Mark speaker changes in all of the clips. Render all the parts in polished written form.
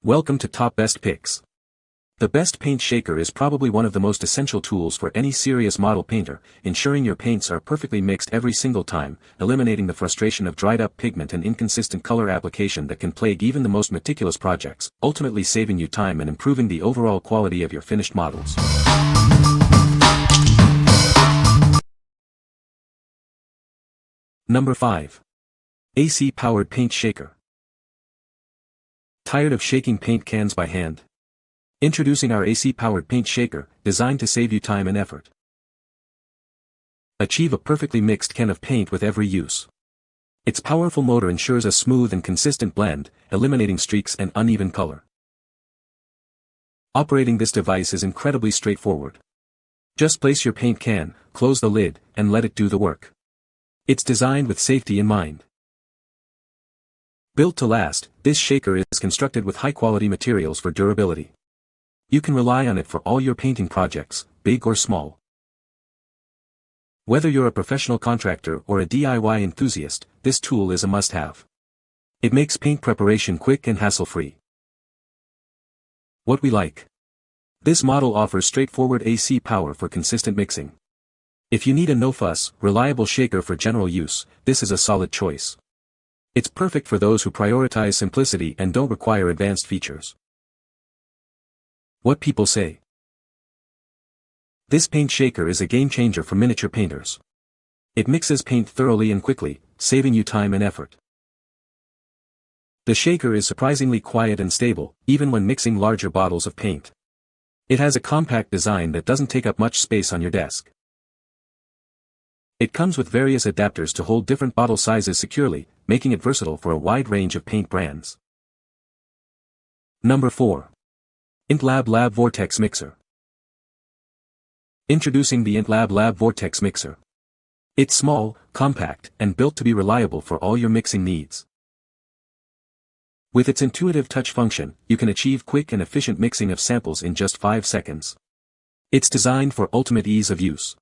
Speaker 1: Welcome to Top Best Picks. The best paint shaker is probably one of the most essential tools for any serious model painter, ensuring your paints are perfectly mixed every single time, eliminating the frustration of dried-up pigment and inconsistent color application that can plague even the most meticulous projects, ultimately saving you time and improving the overall quality of your finished models. Number 5. AC-powered paint shaker. Tired of shaking paint cans by hand? Introducing our AC-powered paint shaker, designed to save you time and effort. Achieve a perfectly mixed can of paint with every use. Its powerful motor ensures a smooth and consistent blend, eliminating streaks and uneven color. Operating this device is incredibly straightforward. Just place your paint can, close the lid, and let it do the work. It's designed with safety in mind. Built to last, this shaker is constructed with high-quality materials for durability. You can rely on it for all your painting projects, big or small. Whether you're a professional contractor or a DIY enthusiast, this tool is a must-have. It makes paint preparation quick and hassle-free. What we like. This model offers straightforward AC power for consistent mixing. If you need a no-fuss, reliable shaker for general use, this is a solid choice. It's perfect for those who prioritize simplicity and don't require advanced features. What people say. This paint shaker is a game-changer for miniature painters. It mixes paint thoroughly and quickly, saving you time and effort. The shaker is surprisingly quiet and stable, even when mixing larger bottles of paint. It has a compact design that doesn't take up much space on your desk. It comes with various adapters to hold different bottle sizes securely, making it versatile for a wide range of paint brands. Number 4. INTLLAB Vortex Mixer. Introducing the INTLLAB Vortex Mixer. It's small, compact, and built to be reliable for all your mixing needs. With its intuitive touch function, you can achieve quick and efficient mixing of samples in just 5 seconds. It's designed for ultimate ease of use.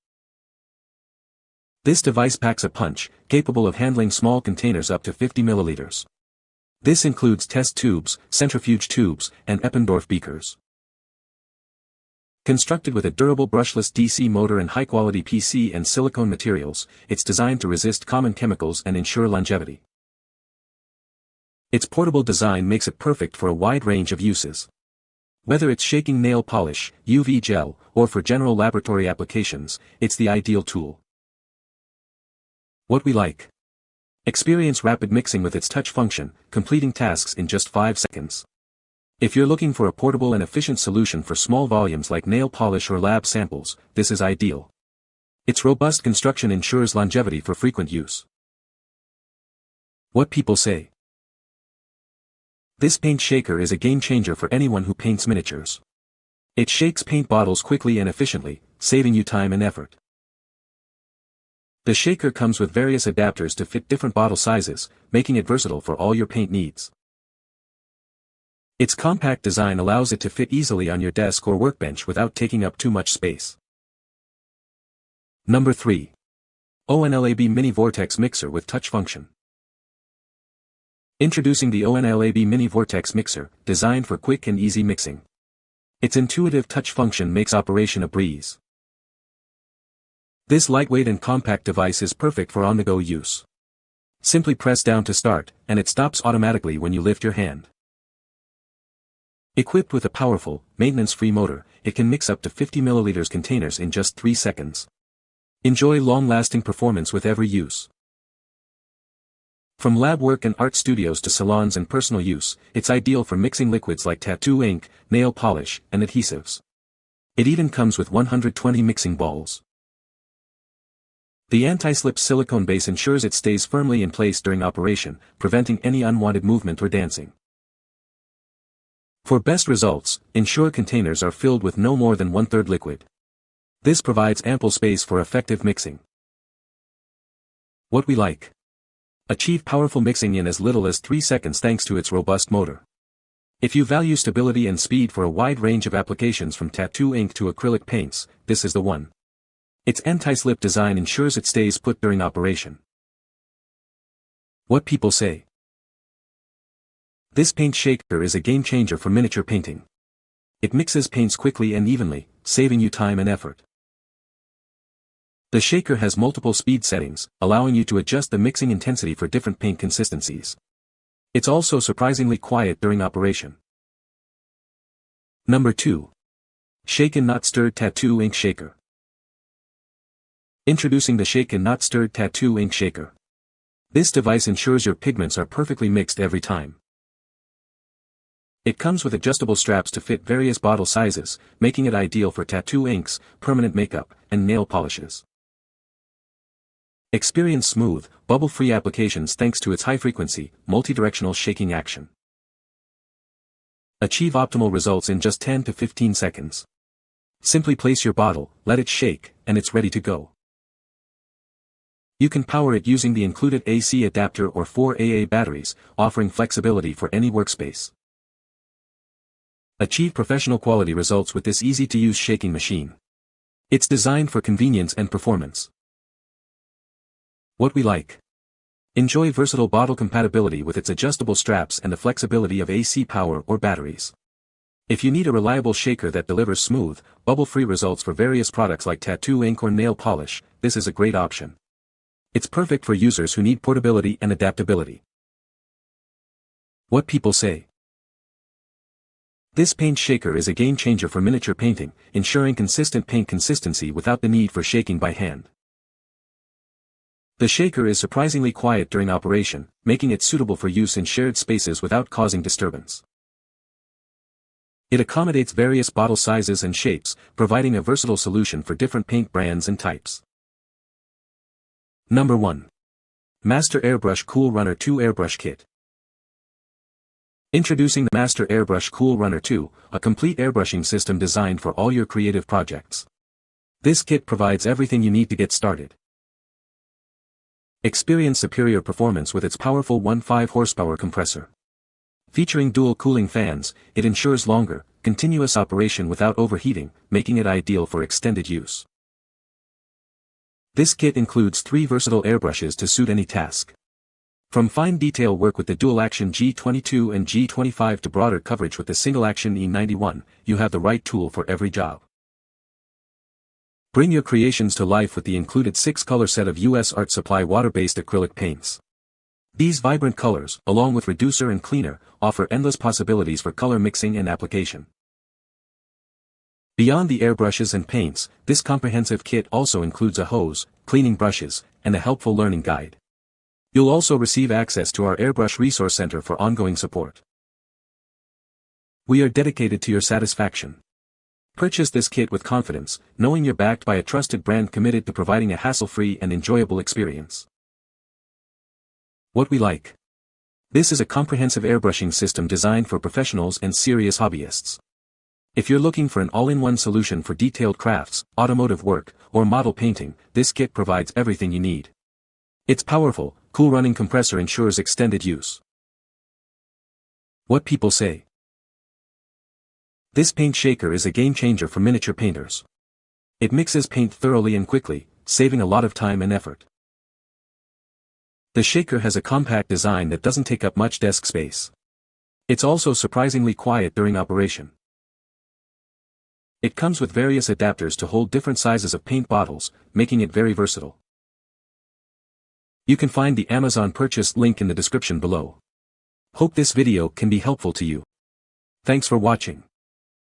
Speaker 1: This device packs a punch, capable of handling small containers up to 50 milliliters. This includes test tubes, centrifuge tubes, and Eppendorf beakers. Constructed with a durable brushless DC motor and high-quality PC and silicone materials, it's designed to resist common chemicals and ensure longevity. Its portable design makes it perfect for a wide range of uses. Whether it's shaking nail polish, UV gel, or for general laboratory applications, it's the ideal tool. What we like. Experience rapid mixing with its touch function, completing tasks in just 5 seconds. If you're looking for a portable and efficient solution for small volumes like nail polish or lab samples, this is ideal. Its robust construction ensures longevity for frequent use. What people say. This paint shaker is a game-changer for anyone who paints miniatures. It shakes paint bottles quickly and efficiently, saving you time and effort. The shaker comes with various adapters to fit different bottle sizes, making it versatile for all your paint needs. Its compact design allows it to fit easily on your desk or workbench without taking up too much space. Number 3. ONiLAB Mini Vortex Mixer with Touch Function. Introducing the ONiLAB Mini Vortex Mixer, designed for quick and easy mixing. Its intuitive touch function makes operation a breeze. This lightweight and compact device is perfect for on-the-go use. Simply press down to start, and it stops automatically when you lift your hand. Equipped with a powerful, maintenance-free motor, it can mix up to 50 milliliters containers in just 3 seconds. Enjoy long-lasting performance with every use. From lab work and art studios to salons and personal use, it's ideal for mixing liquids like tattoo ink, nail polish, and adhesives. It even comes with 120 mixing balls. The anti-slip silicone base ensures it stays firmly in place during operation, preventing any unwanted movement or dancing. For best results, ensure containers are filled with no more than 1/3 liquid. This provides ample space for effective mixing. What we like. Achieve powerful mixing in as little as 3 seconds thanks to its robust motor. If you value stability and speed for a wide range of applications from tattoo ink to acrylic paints, this is the one. Its anti-slip design ensures it stays put during operation. What people say. This paint shaker is a game changer for miniature painting. It mixes paints quickly and evenly, saving you time and effort. The shaker has multiple speed settings, allowing you to adjust the mixing intensity for different paint consistencies. It's also surprisingly quiet during operation. Number 2. Shaken Not Stirred Tattoo Ink Shaker. Introducing the Shaken Not Stirred Tattoo Ink Shaker. This device ensures your pigments are perfectly mixed every time. It comes with adjustable straps to fit various bottle sizes, making it ideal for tattoo inks, permanent makeup, and nail polishes. Experience smooth, bubble-free applications thanks to its high-frequency, multi-directional shaking action. Achieve optimal results in just 10 to 15 seconds. Simply place your bottle, let it shake, and it's ready to go. You can power it using the included AC adapter or 4 AA batteries, offering flexibility for any workspace. Achieve professional quality results with this easy-to-use shaking machine. It's designed for convenience and performance. What we like. Enjoy versatile bottle compatibility with its adjustable straps and the flexibility of AC power or batteries. If you need a reliable shaker that delivers smooth, bubble-free results for various products like tattoo ink or nail polish, this is a great option. It's perfect for users who need portability and adaptability. What people say. This paint shaker is a game changer for miniature painting, ensuring consistent paint consistency without the need for shaking by hand. The shaker is surprisingly quiet during operation, making it suitable for use in shared spaces without causing disturbance. It accommodates various bottle sizes and shapes, providing a versatile solution for different paint brands and types. Number 1. Master Airbrush Cool Runner 2 Airbrush Kit. Introducing the Master Airbrush Cool Runner 2, a complete airbrushing system designed for all your creative projects. This kit provides everything you need to get started. Experience superior performance with its powerful 1.5 horsepower compressor. Featuring dual cooling fans, it ensures longer, continuous operation without overheating, making it ideal for extended use. This kit includes 3 versatile airbrushes to suit any task. From fine detail work with the dual-action G22 and G25 to broader coverage with the single-action E91, you have the right tool for every job. Bring your creations to life with the included 6-color set of US Art Supply water-based acrylic paints. These vibrant colors, along with reducer and cleaner, offer endless possibilities for color mixing and application. Beyond the airbrushes and paints, this comprehensive kit also includes a hose, cleaning brushes, and a helpful learning guide. You'll also receive access to our Airbrush Resource Center for ongoing support. We are dedicated to your satisfaction. Purchase this kit with confidence, knowing you're backed by a trusted brand committed to providing a hassle-free and enjoyable experience. What we like. This is a comprehensive airbrushing system designed for professionals and serious hobbyists. If you're looking for an all-in-one solution for detailed crafts, automotive work, or model painting, this kit provides everything you need. Its powerful, cool-running compressor ensures extended use. What people say. This paint shaker is a game-changer for miniature painters. It mixes paint thoroughly and quickly, saving a lot of time and effort. The shaker has a compact design that doesn't take up much desk space. It's also surprisingly quiet during operation. It comes with various adapters to hold different sizes of paint bottles, making it very versatile. You can find the Amazon purchase link in the description below. Hope this video can be helpful to you. Thanks for watching.